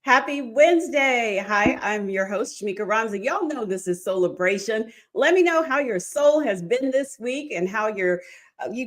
Happy Wednesday. Hi, I'm your host, Shameika Rhymes. And y'all know this is Soulibration. Let me know how your soul has been this week and how you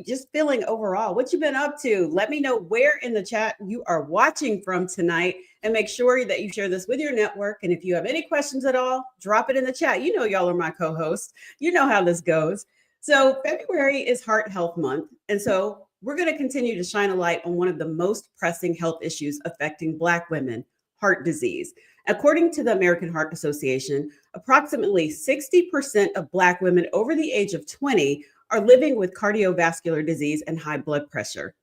just feeling overall. What you been up to? Let me know where in the chat you are watching from tonight and make sure that you share this with your network. And if you have any questions at all, drop it in the chat. You know y'all are my co-hosts. You know how this goes. So February is Heart Health Month. And so we're going to continue to shine a light on one of the most pressing health issues affecting Black women, heart disease. According to the American Heart Association, approximately 60% of Black women over the age of 20 are living with cardiovascular disease and high blood pressure.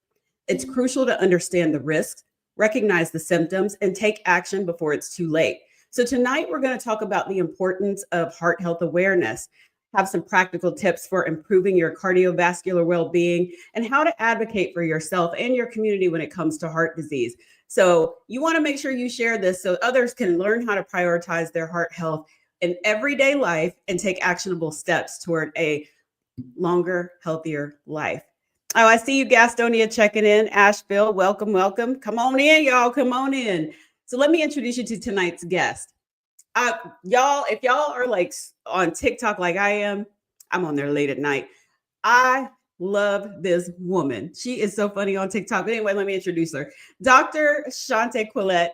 It's crucial to understand the risks, recognize the symptoms, and take action before it's too late. So, tonight we're going to talk about the importance of heart health awareness, have some practical tips for improving your cardiovascular well being, and how to advocate for yourself and your community when it comes to heart disease. So you want to make sure you share this so others can learn how to prioritize their heart health in everyday life and take actionable steps toward a longer, healthier life. Oh, I see you, Gastonia, checking in. Asheville, welcome, welcome. Come on in, y'all. Come on in. So let me introduce you to tonight's guest. Y'all, if y'all are like on TikTok like I am, I'm on there late at night. I love this woman. She is so funny on TikTok. But anyway, let me introduce her. Dr. Shante Quillette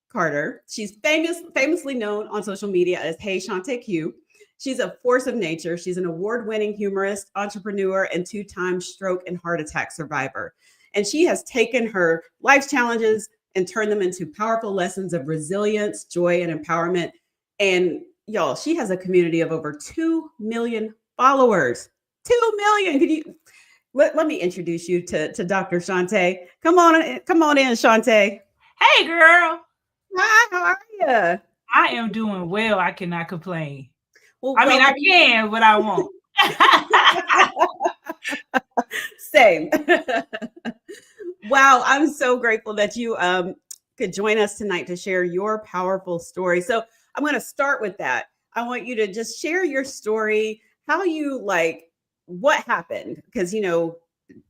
Carter. She's famously known on social media as Hey Shante Q. She's a force of nature. She's an award-winning humorist, entrepreneur, and two-time stroke and heart attack survivor. And she has taken her life's challenges and turned them into powerful lessons of resilience, joy, and empowerment. And y'all, she has a community of over 2 million followers. 2 million. Can you let me introduce you to Dr. Shante. Come on in, Shante. Hey, girl. Hi, how are you? I am doing well. I cannot complain. Well, I mean, I can, but I won't. Same. Wow, I'm so grateful that you could join us tonight to share your powerful story. So I'm going to start with that. I want you to just share your story, how you what happened? Because,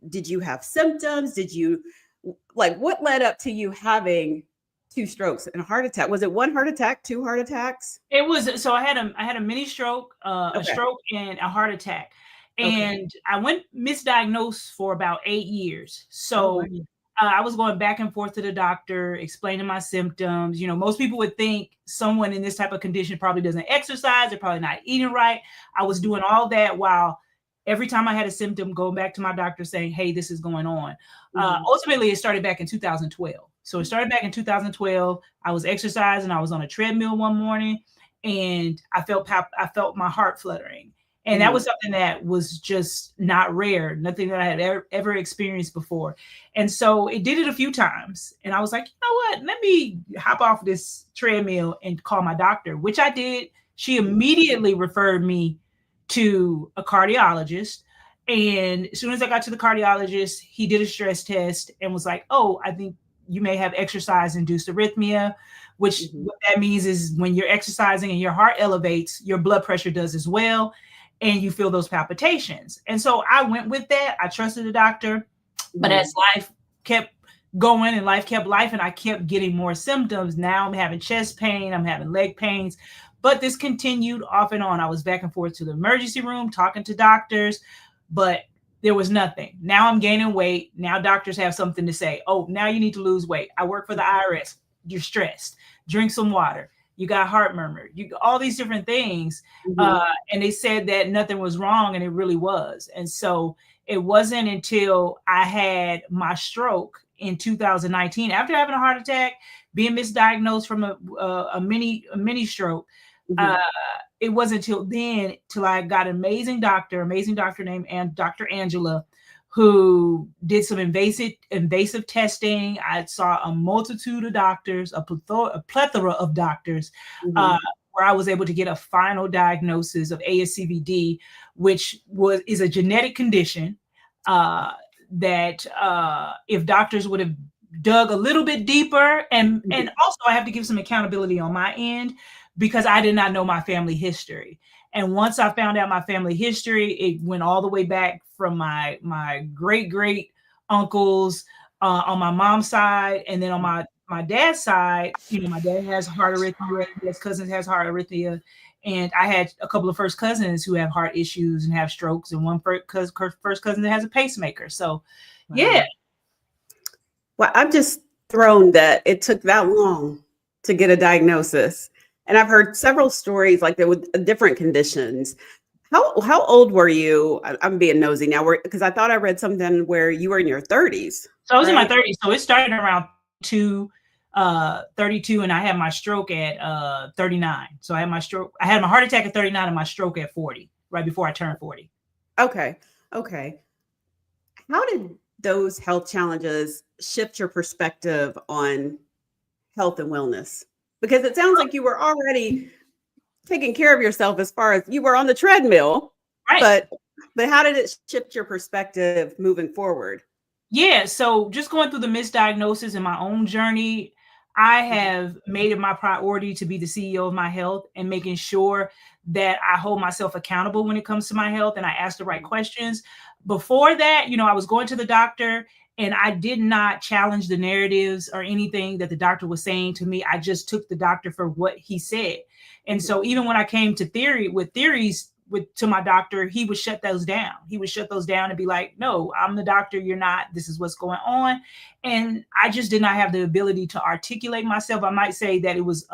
did you have symptoms? Did you what led up to you having two strokes and a heart attack? Was it one heart attack, two heart attacks? It was so I had a mini stroke, a stroke, and a heart attack, and I went misdiagnosed for about 8 years. So I was going back and forth to the doctor, explaining my symptoms. Most people would think someone in this type of condition probably doesn't exercise, they're probably not eating right. I was doing all that while every time I had a symptom, going back to my doctor saying, hey, this is going on. Ultimately, it started back in 2012. So it started back in 2012. I was exercising. I was on a treadmill one morning, and I felt my heart fluttering. And that was something that was just not rare, nothing that I had ever experienced before. And so it did it a few times. And I was like, you know what? Let me hop off this treadmill and call my doctor, which I did. She immediately referred me to a cardiologist. And as soon as I got to the cardiologist, he did a stress test and was like, oh, I think you may have exercise-induced arrhythmia, which what that means is when you're exercising and your heart elevates, your blood pressure does as well, and you feel those palpitations. And so I went with that. I trusted the doctor, but as life kept going and life kept life, and I kept getting more symptoms. Now I'm having chest pain, I'm having leg pains, but this continued off and on. I was back and forth to the emergency room, talking to doctors, but there was nothing. Now I'm gaining weight. Now doctors have something to say. Oh, now you need to lose weight. I work for the IRS. You're stressed. Drink some water. You got heart murmur. All these different things. And they said that nothing was wrong, and it really was. And so it wasn't until I had my stroke in 2019, after having a heart attack, being misdiagnosed from a mini stroke. It wasn't until then till I got an amazing doctor named Dr. Angela, who did some invasive testing. I saw a multitude of doctors, a plethora of doctors, where I was able to get a final diagnosis of ASCVD, which is a genetic condition that if doctors would have dug a little bit deeper, and also I have to give some accountability on my end, because I did not know my family history. And once I found out my family history, it went all the way back from my great uncles on my mom's side, and then on my my dad's side, my dad has heart arrhythmia, his cousins has heart arrhythmia, and I had a couple of first cousins who have heart issues and have strokes, and one first cousin that has a pacemaker. So, wow. Yeah. Well, I'm just thrown that it took that long to get a diagnosis. And I've heard several stories like that with different conditions. How old were you? I'm being nosy now, because I thought I read something where you were in your 30s. So I was in my 30s. So it started around 32, and I had my stroke at 39. So I had my heart attack at 39 and my stroke at 40, right before I turned 40. Okay. How did those health challenges shift your perspective on health and wellness? Because it sounds like you were already taking care of yourself as far as you were on the treadmill, right? But how did it shift your perspective moving forward? Yeah, so just going through the misdiagnosis in my own journey, I have made it my priority to be the CEO of my health and making sure that I hold myself accountable when it comes to my health and I ask the right questions. Before that, I was going to the doctor and I did not challenge the narratives or anything that the doctor was saying to me. I just took the doctor for what he said. And so even when I came to theories to my doctor, he would shut those down. He would shut those down and be like, no, I'm the doctor. You're not. This is what's going on. And I just did not have the ability to articulate myself. I might say that it was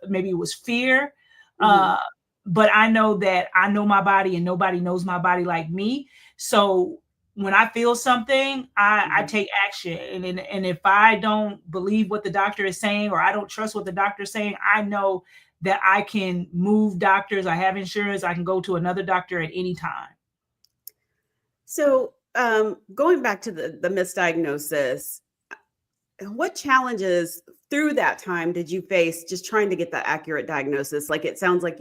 maybe it was fear. But I know that I know my body and nobody knows my body like me. So when I feel something, I take action. And if I don't believe what the doctor is saying, or I don't trust what the doctor is saying, I know that I can move doctors. I have insurance. I can go to another doctor at any time. So going back to the misdiagnosis, what challenges through that time did you face just trying to get the accurate diagnosis? Like, it sounds like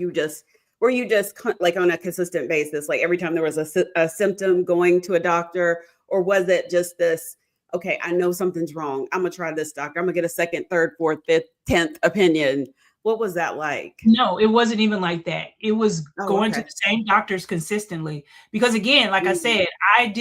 were you just like on a consistent basis, like every time there was a symptom going to a doctor, or was it just this, okay, I know something's wrong, I'm gonna try this doctor, I'm gonna get a second, third, fourth, fifth, 10th opinion? What was that like? No, it wasn't even like that. It was going to the same doctors consistently. Because again, like I said, I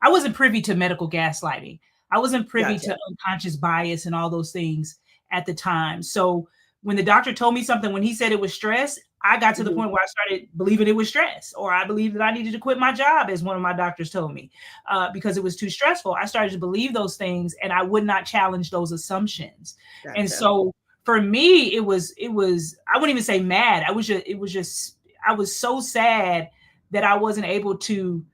wasn't privy to medical gaslighting. I wasn't privy to unconscious bias and all those things at the time. So when the doctor told me something, when he said it was stress, I got to the point where I started believing it was stress, or I believed that I needed to quit my job, as one of my doctors told me, because it was too stressful. I started to believe those things and I would not challenge those assumptions. And so for me, it was, I wouldn't even say mad. I was so sad that I wasn't able to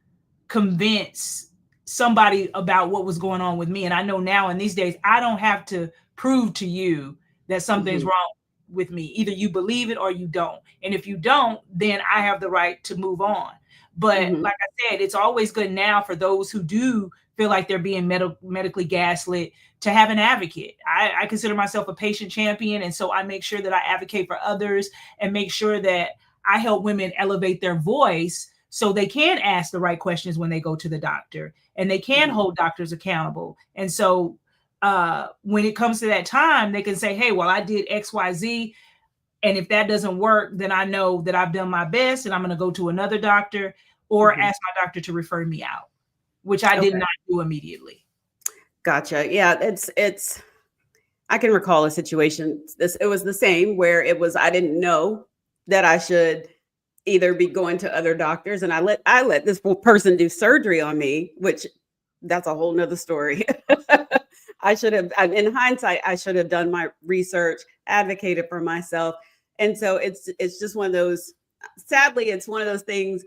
convince somebody about what was going on with me. And I know now in these days, I don't have to prove to you that something's wrong with me. Either you believe it or you don't. And if you don't, then I have the right to move on. But like I said, it's always good now for those who do feel like they're being medically gaslit to have an advocate. I consider myself a patient champion. And so I make sure that I advocate for others and make sure that I help women elevate their voice so they can ask the right questions when they go to the doctor, and they can hold doctors accountable. And so when it comes to that time, they can say, hey, well, I did X, Y, Z. And if that doesn't work, then I know that I've done my best and I'm going to go to another doctor, or ask my doctor to refer me out, which I did not do immediately. Gotcha. Yeah, it's I can recall a situation. It was the same, where I didn't know that I should either be going to other doctors, and I let this person do surgery on me, which that's a whole nother story. I should have, in hindsight, I should have done my research, advocated for myself. And so it's just one of those, sadly, it's one of those things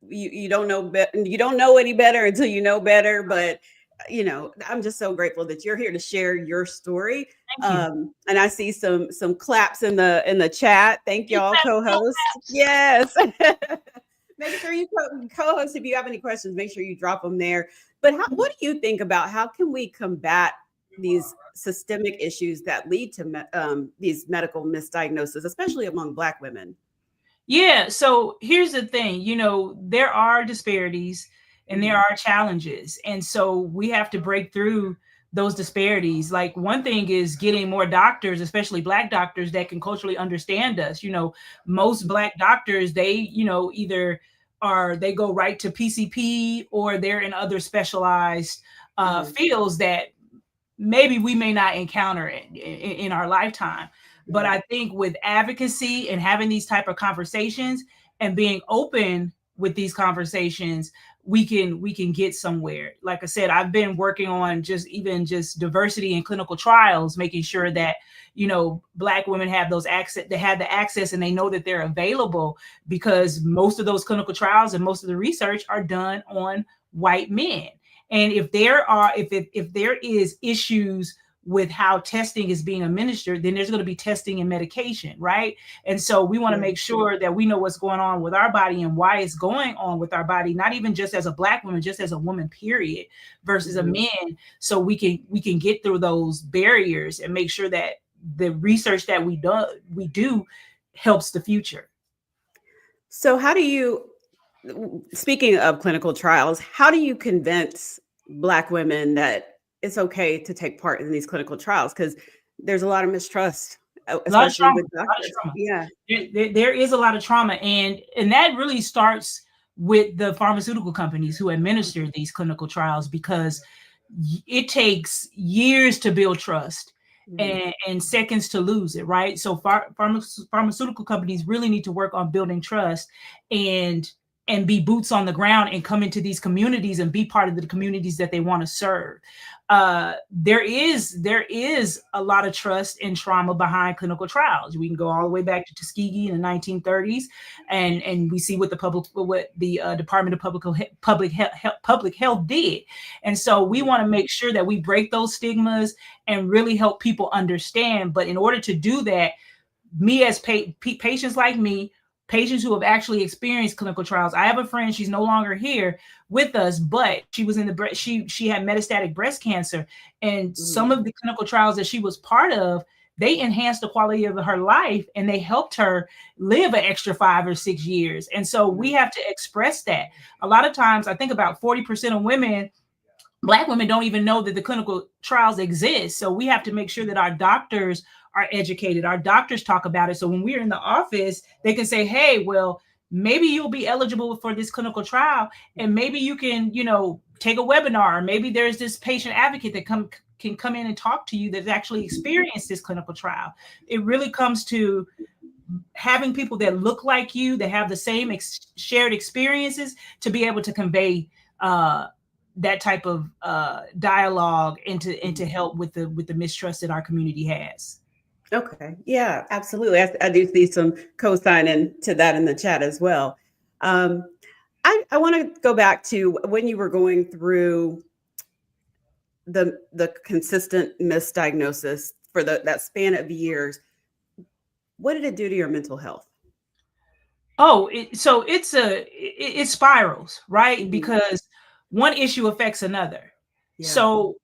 you don't know, you don't know any better until you know better. But I'm just so grateful that you're here to share your story. And I see some claps in the chat. Thank y'all, co-hosts. Yes. Make sure you co-host, if you have any questions, make sure you drop them there. But what do you think about how can we combat these systemic issues that lead to these medical misdiagnoses, especially among Black women? Yeah. So here's the thing, there are disparities and there are challenges. And so we have to break through those disparities. Like, one thing is getting more doctors, especially Black doctors, that can culturally understand us. Most Black doctors, they, either they go right to PCP, or they're in other specialized fields that maybe we may not encounter it in our lifetime. But I think with advocacy and having these type of conversations and being open with these conversations, we can get somewhere. Like I said, I've been working on just diversity in clinical trials, making sure that Black women have those access, they have the access, and they know that they're available, because most of those clinical trials and most of the research are done on white men. And if there is issues with how testing is being administered, then there's going to be testing and medication, right? And so we want to make sure that we know what's going on with our body and why it's going on with our body, not even just as a Black woman, just as a woman, period, versus a man, so we can get through those barriers and make sure that the research that we do helps the future. So how do you, speaking of clinical trials, how do you convince Black women that it's okay to take part in these clinical trials? Because there's a lot of mistrust, A lot of especially trauma, with a lot of doctors. trauma. Yeah. There is a lot of trauma, and that really starts with the pharmaceutical companies who administer these clinical trials, because it takes years to build trust and seconds to lose it, right? So pharmaceutical companies really need to work on building trust and be boots on the ground and come into these communities and be part of the communities that they want to serve. There is a lot of trust and trauma behind clinical trials. We can go all the way back to Tuskegee in the 1930s, and we see what the Department of Public Health did. And so we want to make sure that we break those stigmas and really help people understand. But in order to do that, me as patients like me, patients who have actually experienced clinical trials. I have a friend, she's no longer here with us, but she was in the she had metastatic breast cancer, and some of the clinical trials that she was part of, they enhanced the quality of her life and they helped her live an extra 5 or 6 years. And so we have to express that. A lot of times, I think about 40% of women, Black women, don't even know that the clinical trials exist. So we have to make sure that our doctors are educated. Our doctors talk about it. So when we're in the office, they can say, hey, well, maybe you'll be eligible for this clinical trial, and maybe you can, take a webinar. Maybe there's this patient advocate that can come in and talk to you that's actually experienced this clinical trial. It really comes to having people that look like you, that have the same shared experiences, to be able to convey that type of dialogue and to help with the mistrust that our community has. Okay. Yeah, absolutely. I do see some co-signing to that in the chat as well. I want to go back to when you were going through the consistent misdiagnosis for that span of years. What did it do to your mental health? Oh, so it spirals, right? Because one issue affects another. Yeah. So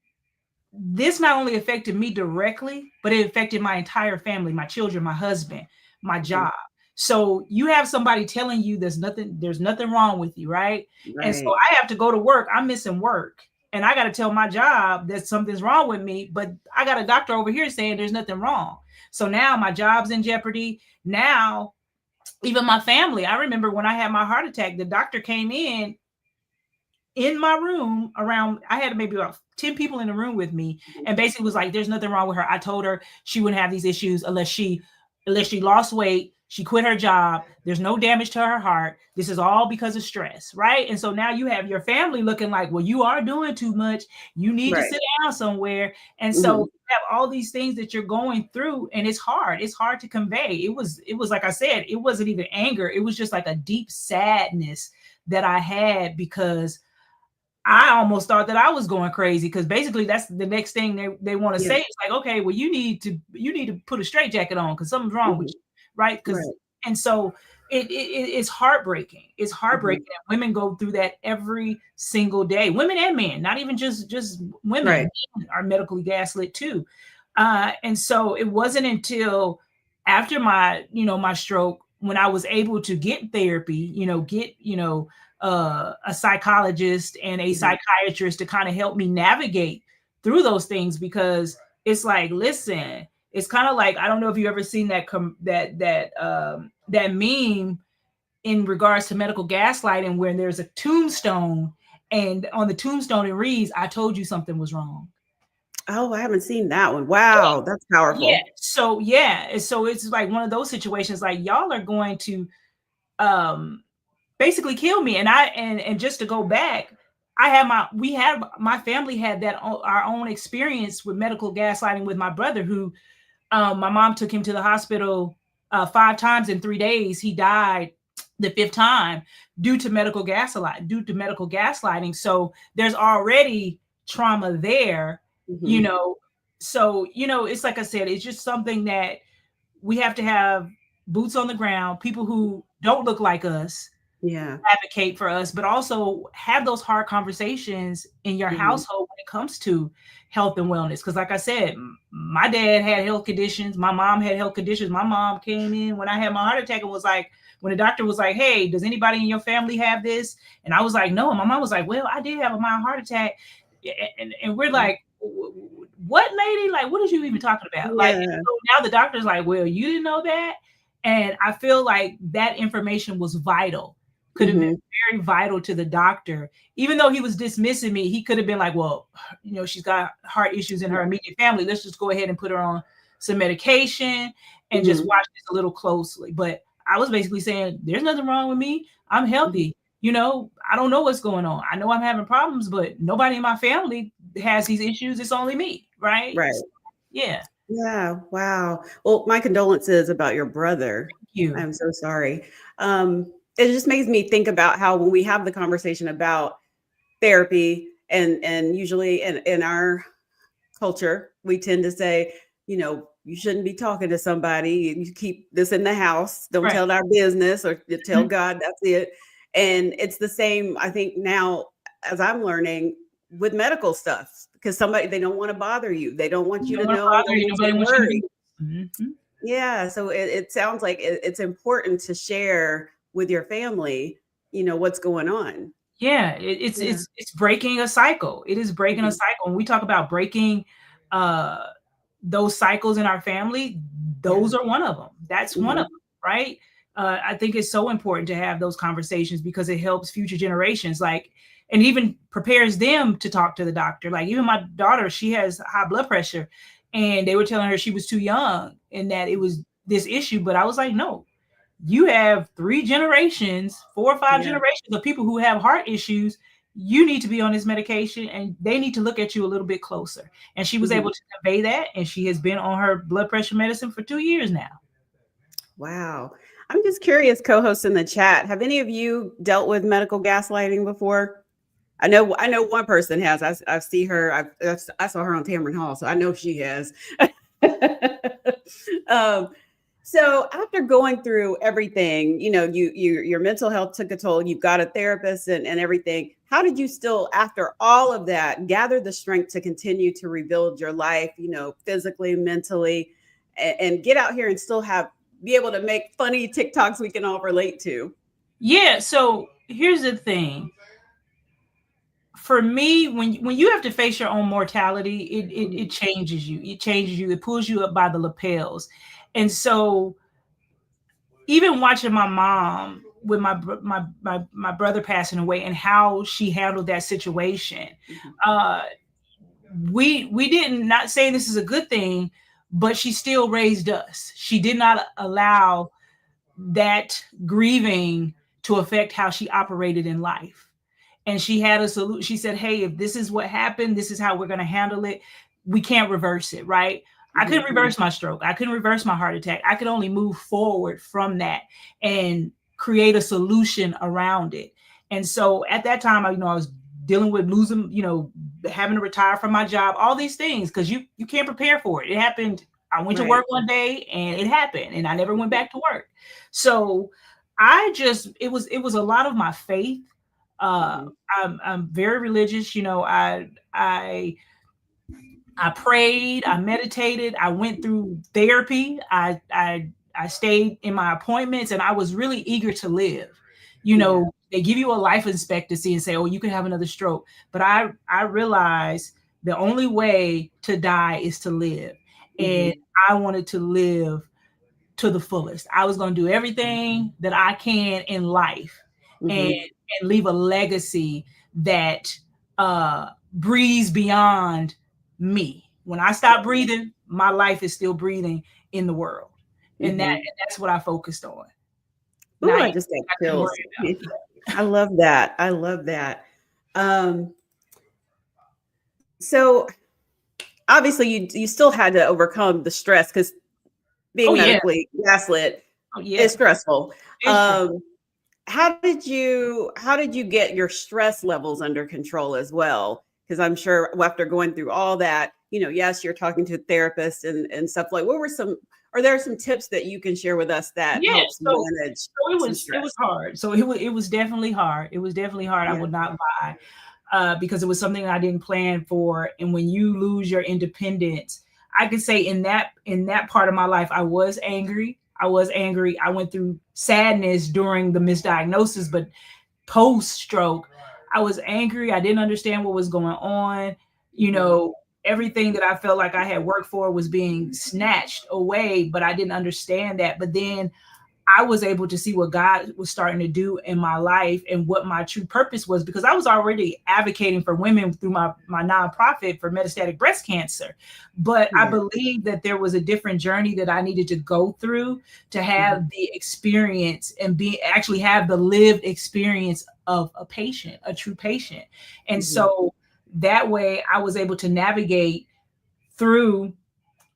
this not only affected me directly, but it affected my entire family, my children, my husband, my job. So you have somebody telling you there's nothing wrong with you, right? And so I have to go to work. I'm missing work. And I got to tell my job that something's wrong with me, but I got a doctor over here saying there's nothing wrong. So now my job's in jeopardy. Now, even my family. I remember when I had my heart attack, the doctor came in my room around, I had maybe about 10 people in the room with me, and basically was like, there's nothing wrong with her. I told her she wouldn't have these issues unless she lost weight, she quit her job, there's no damage to her heart, this is all because of stress, right? And so now you have your family looking like, well, you are doing too much, you need to sit down somewhere. And so you have all these things that you're going through, and it's hard to convey. It was like I said, it wasn't even anger, it was just like a deep sadness that I had, because I almost thought that I was going crazy, because basically that's the next thing they want to say. It's like, okay, well, you need to put a straitjacket on because something's wrong with you, right? And so it's heartbreaking. It's heartbreaking that women go through that every single day. Women and men, not even just women, men are medically gaslit too. And so it wasn't until after my stroke, when I was able to get therapy, get a psychologist and a psychiatrist to kind of help me navigate through those things. Because it's like, listen, it's kind of like, I don't know if you ever seen that meme in regards to medical gaslighting, where there's a tombstone, and on the tombstone it reads, I told you something was wrong. Oh, I haven't seen that one. Wow, that's Yeah. powerful. So yeah, so it's like one of those situations like y'all are going to um basically kill me. And and just to go back, my family had our own experience with medical gaslighting with my brother, who my mom took him to the hospital 5 times in 3 days. He died the fifth time due to medical gaslighting. So there's already trauma there, you Hmm. know. So, it's like I said, it's just something that we have to have boots on the ground, people who don't look like us Yeah. advocate for us, but also have those hard conversations in your Hmm. household when it comes to health and wellness. Because, like I said, my dad had health conditions, my mom had health conditions. My mom came in when I had my heart attack and was like, when the doctor was like, "Hey, does anybody in your family have this?" And I was like, "No." And my mom was like, "Well, I did have a mild heart attack." And we're like, "What, lady? Like, what are you even talking about?" Like, and Yeah. so now the doctor's like, "Well, you didn't know that." And I feel like that information was vital, could have been Hmm. very vital to the doctor. Even though he was dismissing me, he could have been like, "Well, she's got heart issues in her immediate family. Let's just go ahead and put her on some medication and just Hmm. watch this a little closely." But I was basically saying, "There's nothing wrong with me. I'm Hmm. healthy. I don't know what's going on. I know I'm having problems, but nobody in my family has these issues. It's only me, right?" Right. So, yeah. Yeah. Wow. Well, my condolences about your brother. Thank you. I'm so sorry. It just makes me think about how when we have the conversation about therapy, and usually in our culture, we tend to say, you shouldn't be talking to somebody. You keep this in the house. Don't Right. tell our business, or you tell Mhm. God, that's it. And it's the same, I think, now as I'm learning with medical stuff, because they don't want to bother you. They don't want you No to one know. They bother don't you. want you Nobody to wants you to worry. be. Mhm. Yeah. So it sounds like it's important to share with your family, what's going on. Yeah, Yeah. it's breaking a cycle. It is breaking a Mhm. cycle. When we talk about breaking uh those cycles in our family, Yeah. those are one of them. That's one of Mhm. them, right? I think it's so important to have those conversations because it helps future generations, like, and even prepares them to talk to the doctor. Like, even my daughter, she has high blood pressure, and they were telling her she was too young and that it was this issue. But I was like, no, you have 3 generations, 4 or 5 Yeah. generations of people who have heart issues. You need to be on this medication and they need to look at you a little bit closer. And she was able Mhm. to convey that. And she has been on her blood pressure medicine for 2 years now. Wow. I'm just curious, co-hosts in the chat, have any of you dealt with medical gaslighting before? I know one person has. I see her. I saw her on Tamron Hall, so I know she has. um, so after going through everything, your mental health took a toll. You've got a therapist and everything. How did you still, after all of that, gather the strength to continue to rebuild your life? Physically, mentally, and get out here and still be able to make funny TikToks we can all relate to. Yeah. So here's the thing. For me, when you have to face your own mortality, it Mhm. changes you. It changes you. It pulls you up by the lapels. And so even watching my mom with my brother passing away and how she handled that situation, Mhm. uh we didn't, not saying this is a good thing, but she still raised us. She did not allow that grieving to affect how she operated in life. And she had a solution. She said, "Hey, if this is what happened, this is how we're going to handle it. We can't reverse it, right?" I couldn't Mhm. reverse my stroke. I couldn't reverse my heart attack. I could only move forward from that and create a solution around it. And so at that time, I was dealing with losing, having to retire from my job, all these things, because you can't prepare for it. It happened. I went to Right. work one day and it happened, and I never went back to work. So it was a lot of my faith. Uh, Mhm. I'm very religious. I prayed, I meditated, I went through therapy, I stayed in my appointments, and I was really eager to live. Yeah. They give you a life expectancy and say, "Oh, you could have another stroke," but I realized the only way to die is to live, and Mhm. I wanted to live to the fullest. I was going to do everything that I can in life, and Mhm. leave a legacy that breathes beyond me. When I stop breathing, my life is still breathing in the world. And that's what I focused on. Ooh, Not I anything just got I couldn't chills. worry about. Yeah. I love that. I love that. Um, so obviously you still had to overcome the stress because being Oh yeah. medically gaslit Oh is yeah. stressful. It's true. How did you get your stress levels under control as well? Because I'm sure after going through all that, yes, you're talking to a therapist and stuff like. What were some? Are there some tips that you can share with us that Yeah. helps manage So some it was stress? hard. So it was definitely hard. It was definitely hard. I Yeah. would not lie. Because it was something I didn't plan for. And when you lose your independence, I could say in that part of my life, I was angry. I was angry. I went through sadness during the misdiagnosis, but post stroke, I was angry. I didn't understand what was going on. You know, everything that I felt like I had worked for was being snatched away, but I didn't understand that. But then I was able to see what God was starting to do in my life and what my true purpose was, because I was already advocating for women through my nonprofit for metastatic breast cancer. But I Yeah. believe that there was a different journey that I needed to go through to Mhm. have the experience and actually have the lived experience of a patient, a true patient. And Mhm. so that way I was able to navigate through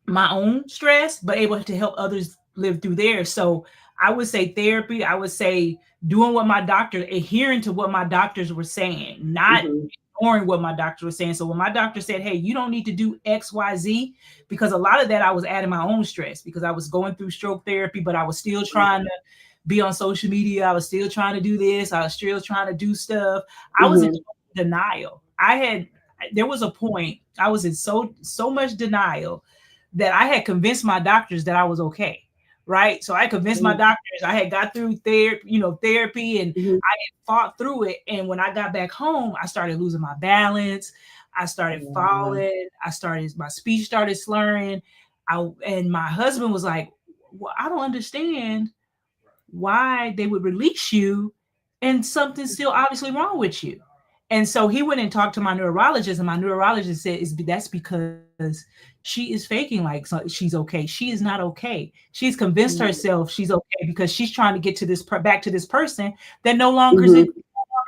my own stress, but able to help others live through theirs. So I would say therapy, I would say doing what my doctor, adhering to what my doctors were saying, not Mhm. ignoring what my doctor was saying. So when my doctor said, hey, you don't need to do XYZ, because a lot of that I was adding my own stress because I was going through stroke therapy, but I was still trying to be on social media. I was still trying to do this. I was still trying to do stuff. I was in Mhm. denial. There was a point I was in so much denial that I had convinced my doctors that I was okay. Right. So I convinced my Mhm. doctors I had got through therapy and Mhm. I had fought through it. And when I got back home, I started losing my balance. I started Yeah. falling. My speech started slurring. And my husband was like, well, I don't understand why they would release you and something's still obviously wrong with you. And so he went and talked to my neurologist, and my neurologist said, that's because she is faking like she's okay. She is not okay. She's convinced Mhm. herself she's okay because she's trying to get to back to this person that no longer Mhm.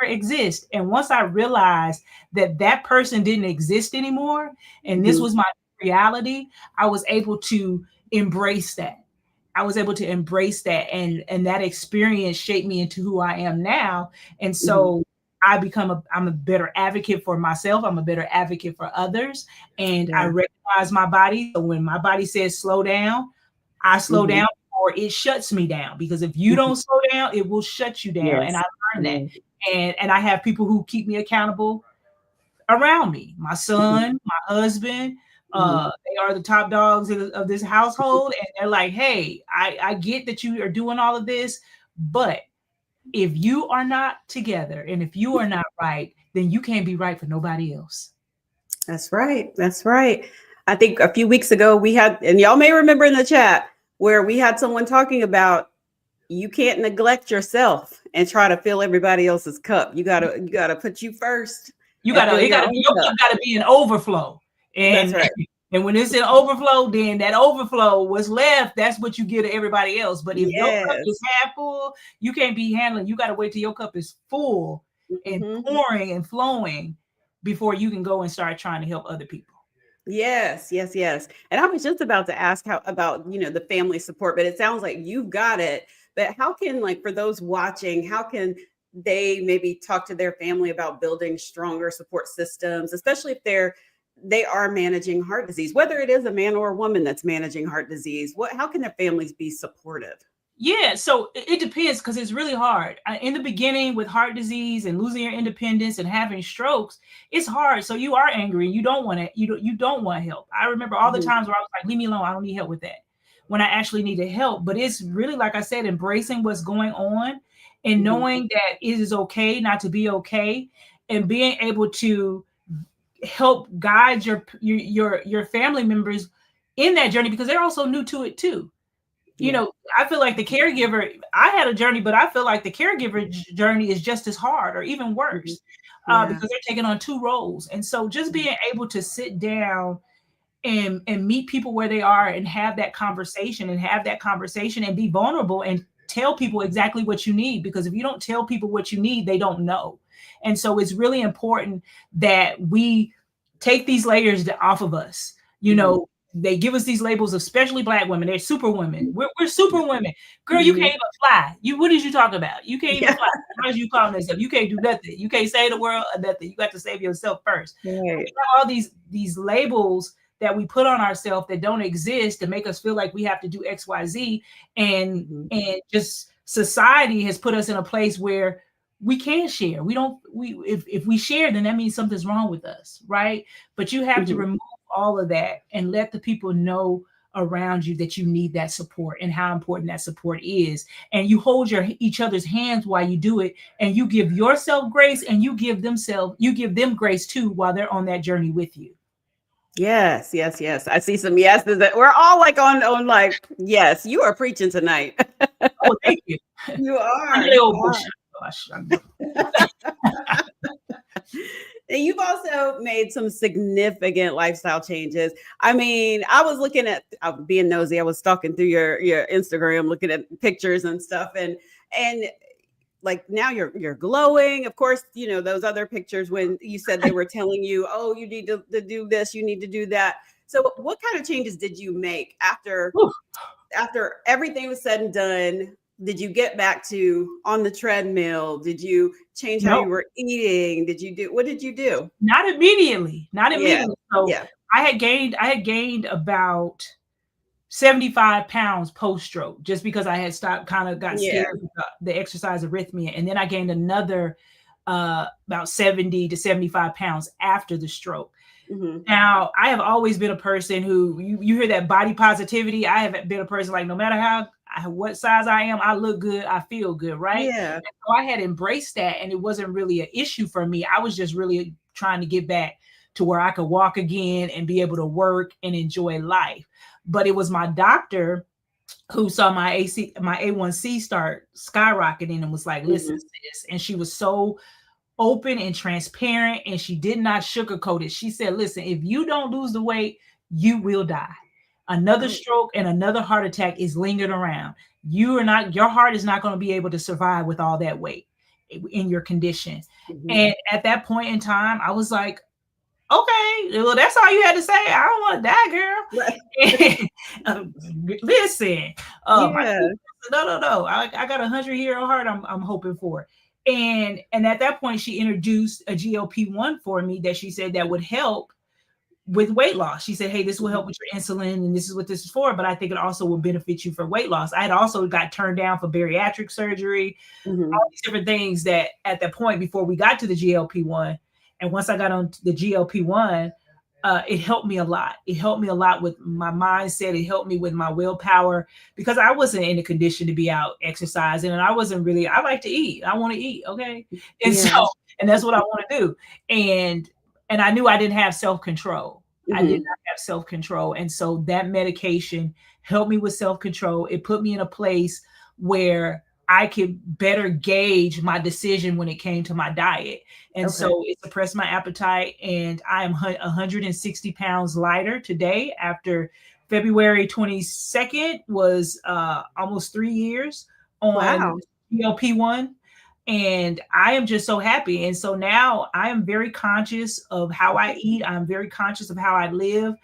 exists. And once I realized that that person didn't exist anymore, and this Mhm. was my reality, I was able to embrace that. I was able to embrace that, and that experience shaped me into who I am now. And Mhm. so I'm a better advocate for myself. I'm a better advocate for others. And I Yeah. recognize my body. So when my body says slow down, I slow Mhm. down or it shuts me down. Because if you don't Mhm. slow down, it will shut you down. And I Yes. learned that. Yes. And I have people who keep me accountable around me. My Mhm. son, my husband, Mhm. they are the top dogs of this household. And they're like, hey, I get that you are doing all of this, but if you are not together and if you are not right, then you can't be right for nobody else. That's right. That's right. I think a few weeks ago we had, and y'all may remember in the chat where we had someone talking about you can't neglect yourself and try to fill everybody else's cup. You gotta put you first and fill It your gotta be own your cup. cup gotta be an overflow. That's And right. and when it's an overflow, then that overflow was left, that's what you give to everybody else. But if your cup is Yes. half full, you can't be handling, you gotta wait till your cup is full and Mhm. pouring and flowing before you can go and start trying to help other people. Yes, yes, yes. And I was just about to ask how about, the family support, but it sounds like you've got it. But how can, like, for those watching, how can they maybe talk to their family about building stronger support systems, especially if they are managing heart disease, whether it is a man or a woman that's managing heart disease? How can their families be supportive? Yeah, so it depends because it's really hard. In the beginning, with heart disease and losing your independence and having strokes, it's hard. So you are angry. You don't want to. You don't want help. I remember all the Mhm. times where I was like, "Leave me alone. I don't need help with that." When I actually needed help. But it's really, like I said, embracing what's going on and Mhm. knowing that it is okay not to be okay, and being able to help guide your family members in that journey because they're also new to it too. Yeah. I feel like the caregiver, I had a journey, but I feel like the caregiver journey is just as hard or even Mhm. worse Yeah. because they're taking on two roles. And so just Mhm. being able to sit down and meet people where they are and have that conversation and be vulnerable and tell people exactly what you need, because if you don't tell people what you need, they don't know. And so it's really important that we take these layers off of us. You Mhm. know, they give us these labels, especially Black women. They're super women. We're super women. Girl, you can't Mhm. even fly. What did you talk about? You can't even Yeah. fly. How's you calling yourself? You can't do nothing. You can't save the world or nothing. You got to save yourself first. So we Right. have all these labels that we put on ourselves that don't exist to make us feel like we have to do XYZ. Mhm. And just society has put us in a place where we can't share. We don't we if we share, then that means something's wrong with us, right? But you have to Mhm. remove all of that and let the people know around you that you need that support and how important that support is. And you hold each other's hands while you do it, and you give yourself grace, and you give them grace too while they're on that journey with you. Yes, yes, yes. I see some yeses that we're all like on like, yes, you are preaching tonight. Oh, thank you. You are. Andale You Bush. are. And you've also made some significant lifestyle changes. I mean, I was looking at being nosy. I was stalking through your Instagram, looking at pictures and stuff, and like now you're glowing. Of course, you know those other pictures when you said they were telling you, oh, you need to do this, you need to do that. So, what kind of changes did you make after everything was said and done? Did you get back to on the treadmill? Did you change how No, you were eating? Did you do what did you do? not immediately. Not Yeah. immediately. So Yeah. I had gained about 75 pounds post stroke, just because I had stopped, kind of got Yeah. scared with the exercise arrhythmia. And then I gained another about 70 to 75 pounds after the stroke. Mhm. Now, I have always been a person who you hear that body positivity. I have been a person like no matter what size I am, I look good, I feel good, right? Yeah. And so I had embraced that, and it wasn't really an issue for me. I was just really trying to get back to where I could walk again and be able to work and enjoy life. But it was my doctor who saw my A1C start skyrocketing and was like, "Listen, Mhm. sis," and she was so open and transparent, and she did not sugarcoat it. She said, listen, if you don't lose the weight, you will die. Another Oh. stroke and another heart attack is lingering around. Your heart is not going to be able to survive with all that weight in your condition. Mhm. And at that point in time, I was like, okay, well, that's all you had to say. I don't want to die, Right. girl. Listen, my Yeah. no. I got 100-year-old heart. I'm hoping for. And at that point, she introduced a GLP-1 for me that she said that would help with weight loss. She said, hey, this will help Mhm. with your insulin, and this is what this is for. But I think it also will benefit you for weight loss. I had also got turned down for bariatric surgery, Mhm. all these different things that at that point before we got to the GLP-1. And once I got on the GLP-1, it helped me a lot. It helped me a lot with my mindset. It helped me with my willpower, because I wasn't in a condition to be out exercising, and I wasn't really. I like to eat. I want to eat. Okay, and so Yeah. and that's what I want to do. And and I knew I didn't have self control. I did Mhm. not have self control, and so that medication helped me with self control. It put me in a place where I could better gauge my decision when it came to my diet. And Okay. so it suppressed my appetite. And I am 160 pounds lighter today after February 22nd was almost 3 years on Wow. GLP-1. And I am just so happy. And so now I am very conscious of how I eat. I'm very conscious of how I live.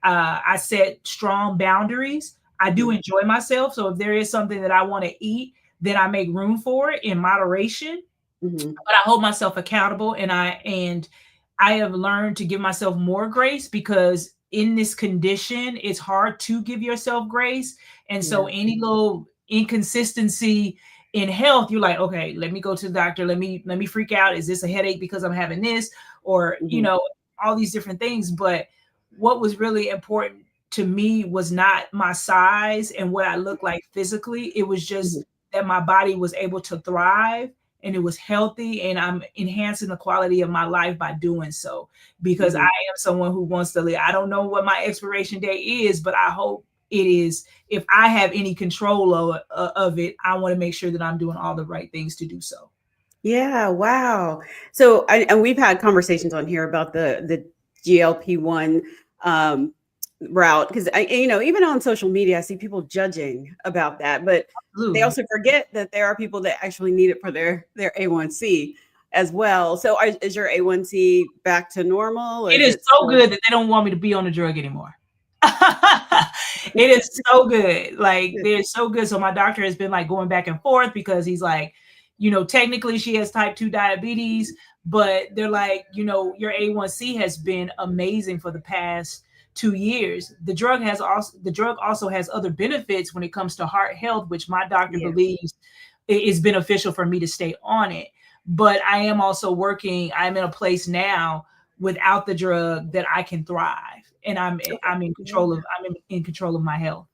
I set strong boundaries. I do Mhm. enjoy myself. So if there is something that I want to eat, then I make room for it in moderation, Mhm. but I hold myself accountable, and I have learned to give myself more grace, because in this condition it's hard to give yourself grace. And so Yeah. any little inconsistency in health, you're like, okay, let me go to the doctor, let me freak out, is this a headache because I'm having this, or Mhm. all these different things. But what was really important to me was not my size and what I look like physically. It was Mhm. just that my body was able to thrive, and it was healthy, and I'm enhancing the quality of my life by doing so, because I Mhm. am someone who wants to live. I don't know what my expiration date is, but I hope it is, if I have any control of it, I want to make sure that I'm doing all the right things to do so. Yeah, wow. So, and we've had conversations on here about the GLP-1. Um, route, because even on social media I see people judging about that, but they Absolutely. also forget that there are people that actually need it for their A1C as well. So is your A1C back to normal, or It is is it so still? good that they don't want me to be on the drug anymore. It is so good. Like, they're so good. So my doctor has been like going back and forth because he's like, technically she has type 2 diabetes, but they're like, your A1C has been amazing for the past 2 years. The drug also has other benefits when it comes to heart health, which my doctor Yeah. believes is beneficial for me to stay on it. But I am also working, I'm in a place now without the drug that I can thrive. And Okay. I'm in Yeah. control of in control of my health.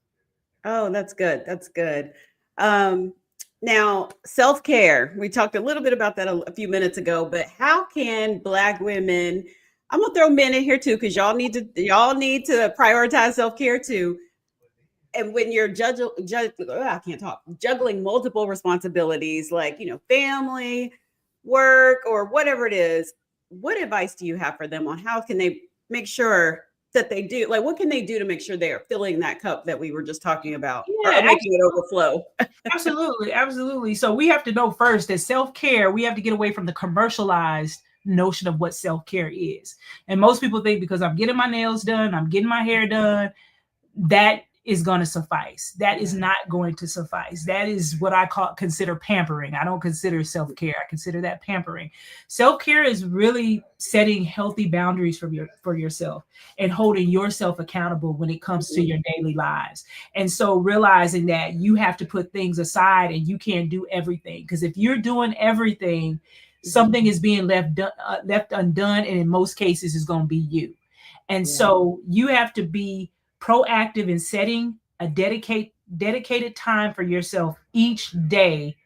Oh, that's good. That's good. Um, Now, self care. We talked a little bit about that a few minutes ago, but how can Black women? I'm gonna throw men in here too, because y'all need to prioritize self care too. And when you're I can't talk, juggling multiple responsibilities like family, work, or whatever it is, what advice do you have for them on how can they make sure that they do, like, what can they do to make sure they are filling that cup that we were just talking about, or Yeah, making it overflow? absolutely, absolutely. So we have to know first that self-care, we have to get away from the commercialized notion of what self-care is. And most people think because I'm getting my nails done, I'm getting my hair done, that is going to suffice. That is not going to suffice. That is what I consider pampering. I don't consider self-care. I consider that pampering. Self-care is really setting healthy boundaries for yourself and holding yourself accountable when it comes to Mhm, your daily lives. And so realizing that you have to put things aside and you can't do everything, because if you're doing everything, mhm. something is being left undone, and in most cases is going to be you. And Yeah. so you have to be proactive in setting a dedicated time for yourself each day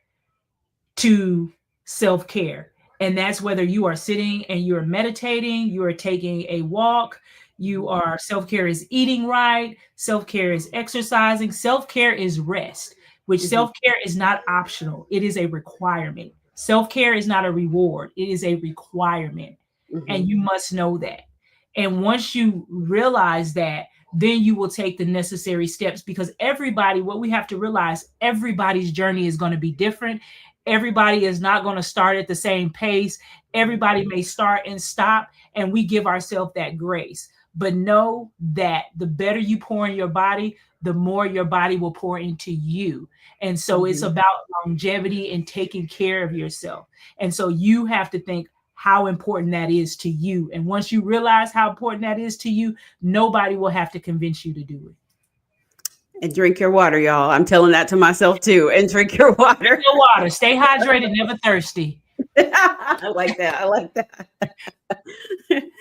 to self care. And that's whether you are sitting and you're meditating, you are taking a walk, you Mhm, are self care is eating right, self care is exercising, self care is rest, which mhm, self care is not optional, it is a requirement. Self care is not a reward, it is a requirement. mhm. And you must know that. And once you realize that, then you will take the necessary steps, because everybody, what we have to realize, everybody's journey is going to be different. Everybody is not going to start at the same pace. Everybody may start and stop, and we give ourselves that grace. But know that the better you pour in your body, the more your body will pour into you. And so it's Mhm. about longevity and taking care of yourself. And so you have to think how important that is to you. And once you realize how important that is to you, nobody will have to convince you to do it. And drink your water, y'all. I'm telling that to myself too. And drink your Drink water. your water, stay hydrated, never thirsty. I like that. I like that.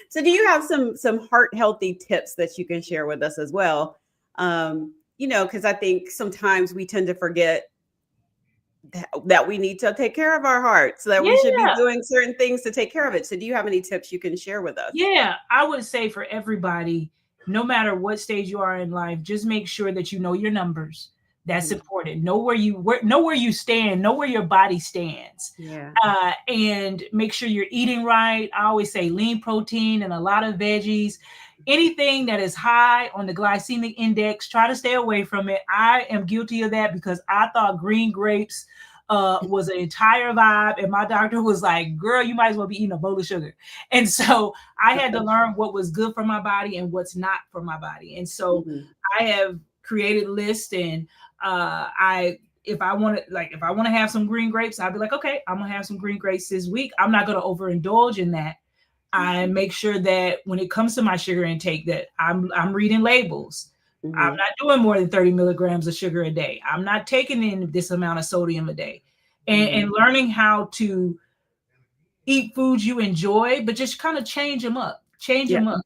So do you have some heart healthy tips that you can share with us as well? Because I think sometimes we tend to forget that we need to take care of our heart, so that we should be Yeah. doing certain things to take care of it. So do you have any tips you can share with us? Yeah, I would say for everybody, no matter what stage you are in life, just make sure that you know your numbers. That's Mhm. important. Know where you stand, know where your body stands. Yeah. And make sure you're eating right. I always say lean protein and a lot of veggies. Anything that is high on the glycemic index, try to stay away from it. I am guilty of that because I thought green grapes was an entire vibe, and my doctor was like, "Girl, you might as well be eating a bowl of sugar." And so I had to learn what was good for my body and what's not for my body. And so Mhm. I have created lists, and I if I want to have some green grapes, I'll be like, okay, I'm gonna have some green grapes this week. I'm not gonna overindulge in that. I make sure that when it comes to my sugar intake, that I'm reading labels. I'm Mhm. not doing more than 30 milligrams of sugar a day. I'm not taking in this amount of sodium a day. And Mhm. learning how to eat foods you enjoy, but just kind of change Yeah. them up,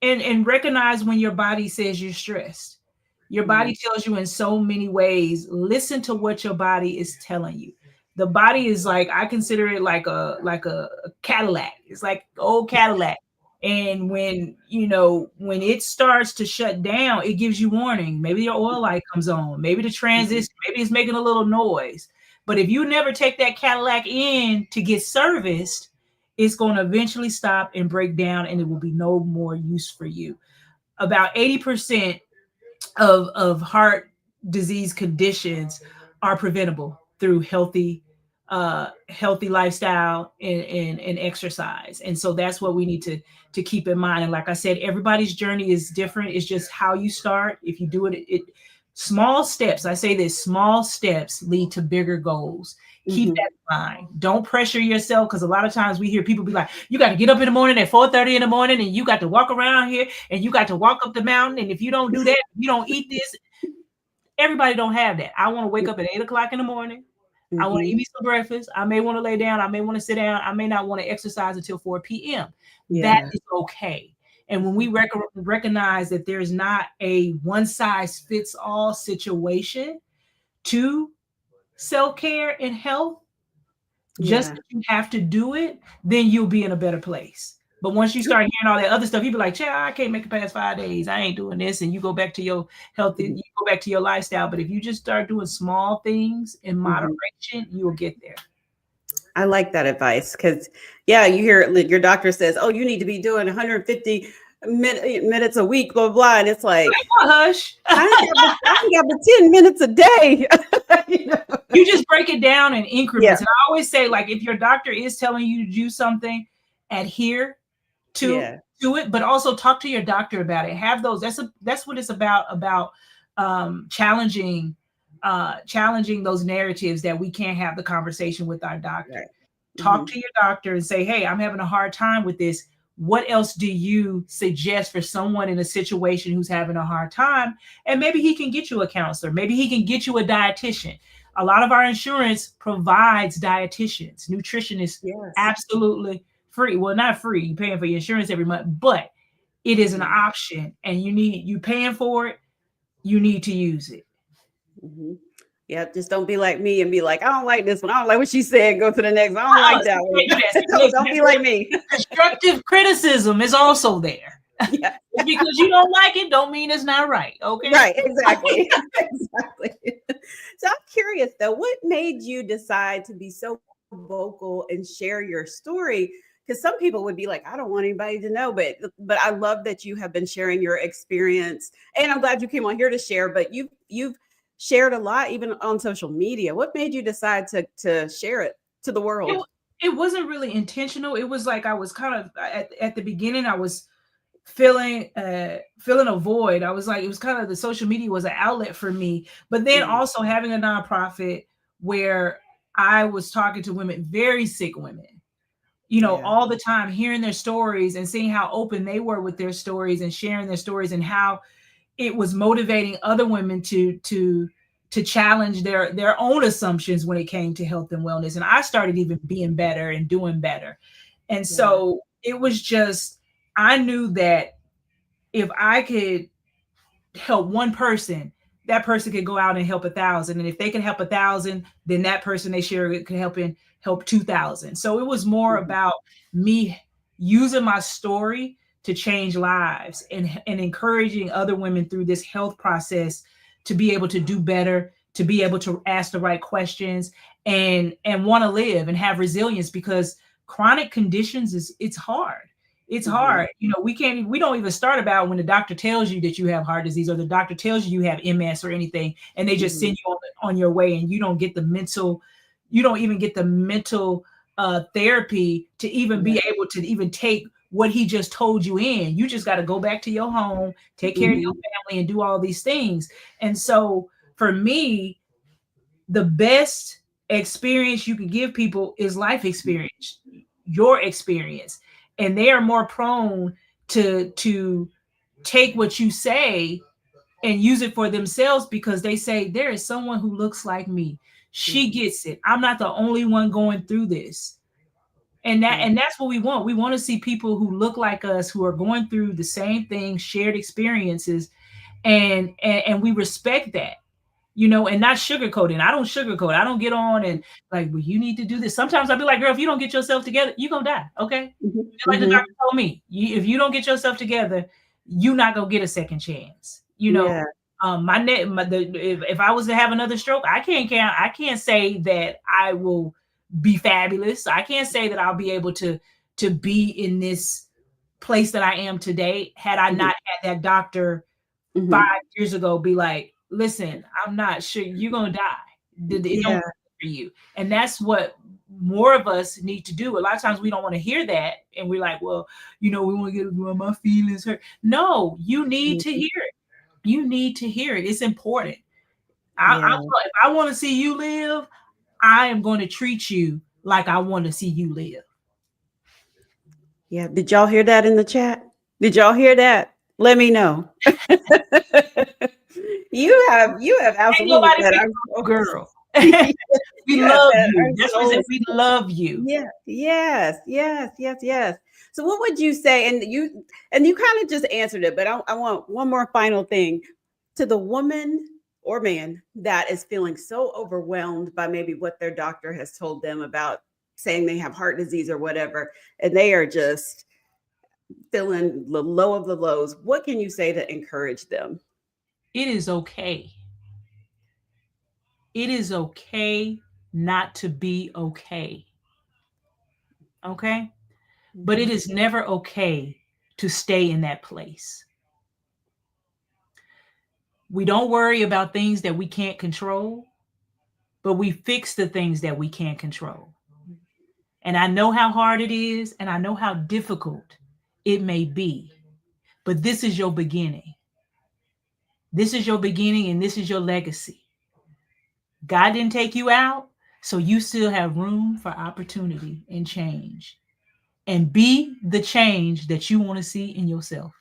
and recognize when your body says you're stressed. Your Mhm. body tells you in so many ways. Listen to what your body is telling you. The body is like, I consider it like a Cadillac. It's like old Cadillac. And when it starts to shut down, it gives you warning. Maybe your oil light comes on, maybe the Mhm. transition, maybe it's making a little noise. But if you never take that Cadillac in to get serviced, it's going to eventually stop and break down, and it will be no more use for you. About 80% of heart disease conditions are preventable through healthy lifestyle and exercise. And so that's what we need to keep in mind. And like I said, everybody's journey is different. It's just how you start. If you do it small steps, I say this, small steps lead to bigger goals. Keep that in mind. Don't pressure yourself, because a lot of times we hear people be like, you got to get up in the morning at 4:30 in the morning, and you got to walk around here, and you got to walk up the mountain, and if you don't do that, you don't eat this. Everybody don't have that. I want to wake up at 8 o'clock in the morning. I want to eat me some breakfast. I may want to lay down. I may want to sit down. I may not want to exercise until 4 p.m. That is okay. And when we recognize that there's not a one size fits all situation to self-care and health, just that you have to do it, then you'll be in a better place. But once you start hearing all that other stuff, you be like, I can't make it past 5 days. I ain't doing this. And you go back to your health, you go back to your lifestyle. But if you just start doing small things in moderation, you will get there. I like that advice, because, you hear your doctor says, oh, you need to be doing 150 minutes a week, blah, blah. And it's like, hush. I got but 10 minutes a day. You just break it down in increments. And I always say, like, if your doctor is telling you to do something, adhere to it, but also talk to your doctor about it. Have those. That's what it's about challenging those narratives that we can't have the conversation with our doctor. Talk to your doctor and say, hey, I'm having a hard time with this. What else do you suggest for someone in a situation who's having a hard time? And maybe he can get you a counselor. Maybe he can get you a dietitian. A lot of our insurance provides dietitians, nutritionists, absolutely free. Well, not free. You're paying for your insurance every month, but it is an option, and you paying for it. You need to use it. Yeah, just don't be like me and be like, I don't like this one. I don't like what she said. Go to the next one. I don't like that one. Don't be like me. Constructive criticism is also there. Yeah. Because you don't like it, don't mean it's not right. Okay. Right. Exactly. Exactly. So I'm curious though, what made you decide to be so vocal and share your story? Because some people would be like, I don't want anybody to know, but I love that you have been sharing your experience, and I'm glad you came on here to share. But you've shared a lot, even on social media. What made you decide to share it to the world? It wasn't really intentional. It was like I was kind of at the beginning, I was feeling a void. I was like, it was kind of, the social media was an outlet for me, but then also having a nonprofit where I was talking to women, very sick women, all the time, hearing their stories and seeing how open they were with their stories and sharing their stories, and how it was motivating other women to challenge their own assumptions when it came to health and wellness. And I started even being better and doing better. And so it was just, I knew that if I could help one person, that person could go out and help 1,000. And if they can help 1,000, then that person they share it could help 2,000. So it was more about me using my story to change lives and encouraging other women through this health process to be able to do better, to be able to ask the right questions, and want to live and have resilience, because chronic conditions it's hard. It's hard. We don't even start about when the doctor tells you that you have heart disease, or the doctor tells you have MS or anything, and they just send you on your way, and you don't even get the mental therapy to even be able to even take what he just told you in. You just got to go back to your home, take care of your family, and do all these things. And so for me, the best experience you can give people is life experience, your experience. And they are more prone to take what you say and use it for themselves, because they say, there is someone who looks like me. She gets it. I'm not the only one going through this. And that's what we want. We want to see people who look like us, who are going through the same thing, shared experiences, and we respect that, and not sugarcoating. I don't sugarcoat. I don't get on and like, well, you need to do this. Sometimes I'll be like, girl, if you don't get yourself together, you're gonna die. Okay. Like the doctor told me, if you don't get yourself together, you're not gonna get a second chance. If I was to have another stroke, I can't say that I will be fabulous. I can't say that I'll be able to to be in this place that I am today had I not had that doctor 5 years ago be like, listen, I'm not sure you're going to die. It don't work for you. And that's what more of us need to do. A lot of times we don't want to hear that. And we're like, well, we want to get my feelings hurt. No, you need to hear it. You need to hear it. It's important. If I want to see you live, I am going to treat you like I want to see you live. Yeah. Did y'all hear that in the chat? Did y'all hear that? Let me know. You have absolutely said, girl. We love you. That's what we love you. Yeah. Yes. So what would you say? And you kind of just answered it, but I want one more final thing to the woman or man that is feeling so overwhelmed by maybe what their doctor has told them about saying they have heart disease or whatever, and they are just feeling the low of the lows. What can you say to encourage them? It is okay. It is okay not to be okay. Okay? But it is never okay to stay in that place. We don't worry about things that we can't control, but we fix the things that we can't control. And I know how hard it is, and I know how difficult it may be, but this is your beginning. This is your beginning, and this is your legacy. God didn't take you out, so you still have room for opportunity and change. And be the change that you want to see in yourself.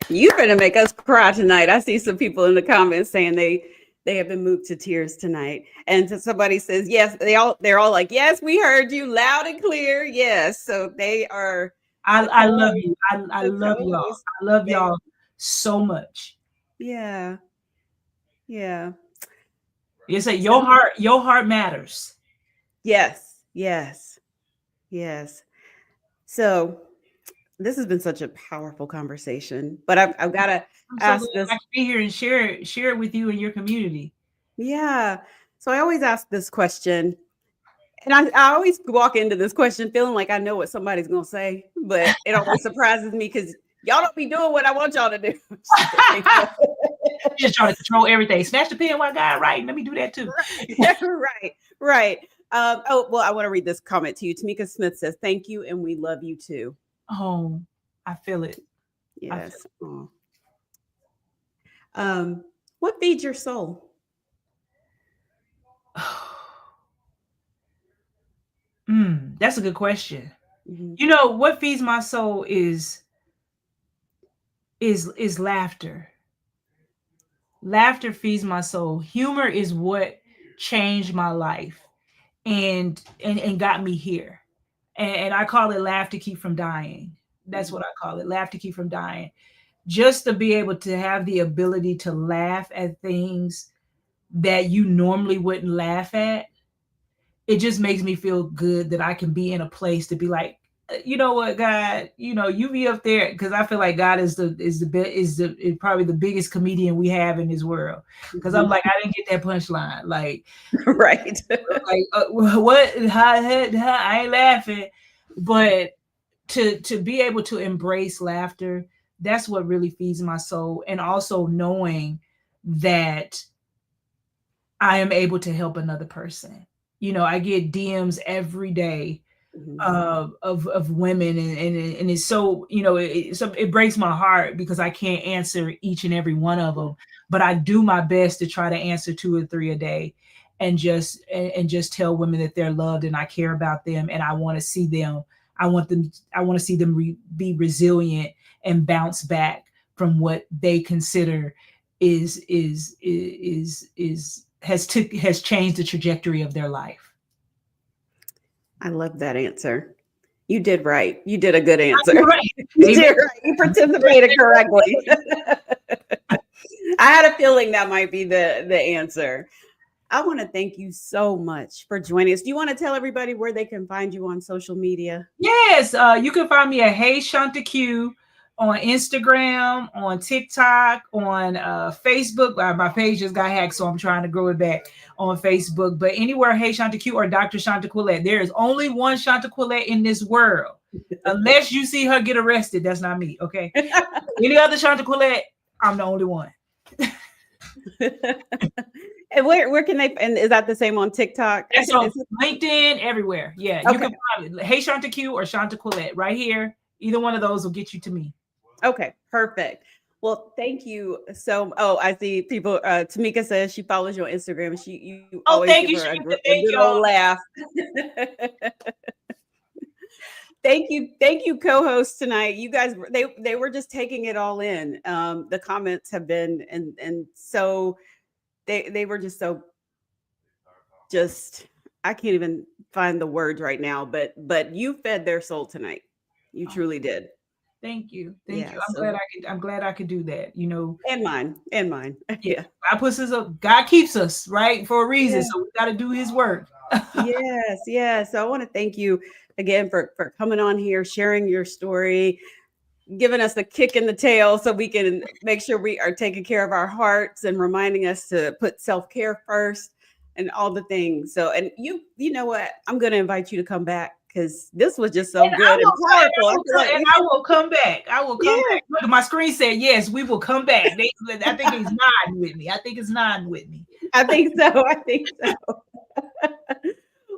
You're going to make us cry tonight. I see some people in the comments saying they have been moved to tears tonight. And somebody says, yes, they're all like, yes, we heard you loud and clear. Yes. So they are. I love you. I love y'all. I love y'all so much. Yeah. Yeah. You say your heart matters. Yes. So this has been such a powerful conversation, but I've got to ask this. I can be here and share it with you and your community. Yeah. So I always ask this question, and I always walk into this question feeling like I know what somebody's going to say, but it always surprises me because y'all don't be doing what I want y'all to do. Just trying to control everything. Snatch the pen while God writing. Let me do that too. Right. I want to read this comment to you. Tamika Smith says, "Thank you, and we love you too." Oh, I feel it. Yes. What feeds your soul? That's a good question. Mm-hmm. What feeds my soul is laughter. Laughter feeds my soul. Humor is what changed my life and got me here. And I call it laugh to keep from dying. That's what I call it. Laugh to keep from dying. Just to be able to have the ability to laugh at things that you normally wouldn't laugh at. It just makes me feel good that I can be in a place to be like, you know what, God, you be up there, because I feel like God is probably the biggest comedian we have in this world. Because I'm like, I didn't get that punchline, like, right, like what? I ain't laughing, but to be able to embrace laughter, that's what really feeds my soul, and also knowing that I am able to help another person. I get DMs every day of women, and it's so it breaks my heart because I can't answer each and every one of them, but I do my best to try to answer 2 or 3 a day, and just tell women that they're loved and I care about them, and I want to see them. I want to see them be resilient and bounce back from what they consider has changed the trajectory of their life. I love that answer. You did right. You did a good answer. Right. You did right. You participated correctly. I had a feeling that might be the answer. I want to thank you so much for joining us. Do you want to tell everybody where they can find you on social media? Yes, you can find me at Hey Shanta Q on Instagram, on TikTok, on Facebook. My page just got hacked, so I'm trying to grow it back on Facebook. But anywhere, Hey Shanta Q or Dr. Shanta Quillette. There is only one Shanta Quillette in this world. Unless you see her get arrested, that's not me. Okay. Any other Shanta Quillette, I'm the only one. And where can they? And is that the same on TikTok? It's on LinkedIn, everywhere. Yeah, okay. You can find it. Hey Shanta Q or Shanta Quillette right here. Either one of those will get you to me. Okay, perfect. Well, thank you. So, I see people. Tamika says she follows you on Instagram. You always give her a good old laugh. Thank you, co-host tonight. You guys, they were just taking it all in. The comments have been and so they were just so I can't even find the words right now, but you fed their soul tonight. You truly did. Thank you. Thank you. I'm glad I could do that, you know. And mine. Yeah. God puts us up, God keeps us, right? For a reason. Yeah. So we gotta do his work. Yes. So I want to thank you again for coming on here, sharing your story, giving us a kick in the tail so we can make sure we are taking care of our hearts and reminding us to put self-care first and all the things. So, and you know what? I'm going to invite you to come back because this was just so good and powerful. I will come back. I will come back. Look, my screen said, yes, we will come back. I think he's nodding with me. I think so.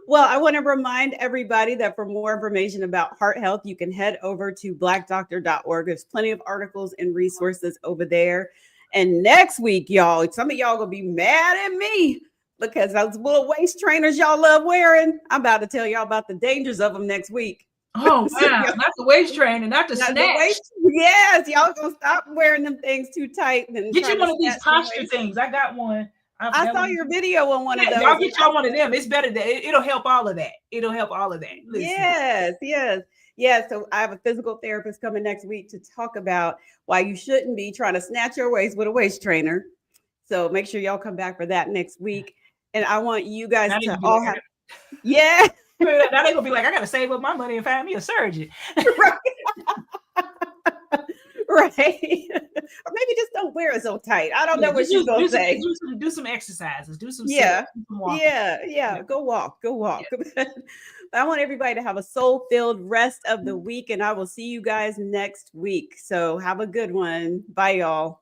Well, I want to remind everybody that for more information about heart health, you can head over to blackdoctor.org. There's plenty of articles and resources over there. And next week, y'all, some of y'all gonna be mad at me because those little waist trainers y'all love wearing, I'm about to tell y'all about the dangers of them next week. Oh, wow. Not the waist trainer, not the snatch. Yes, y'all gonna stop wearing them things too tight. And get you one of these posture things. I got one. I saw your video on one of those. Y'all get y'all one of them. It's better that it'll help all of that. Listen. Yes. So I have a physical therapist coming next week to talk about why you shouldn't be trying to snatch your waist with a waist trainer. So make sure y'all come back for that next week. And I want you guys to all have. Yeah. Now they're gonna be like, I gotta save up my money and find me a surgeon. Right. Or maybe just don't wear it so tight. I don't know what she's gonna say. Do some exercises. Do some walking. Go walk. Yeah. I want everybody to have a soul-filled rest of the week, and I will see you guys next week. So have a good one. Bye, y'all.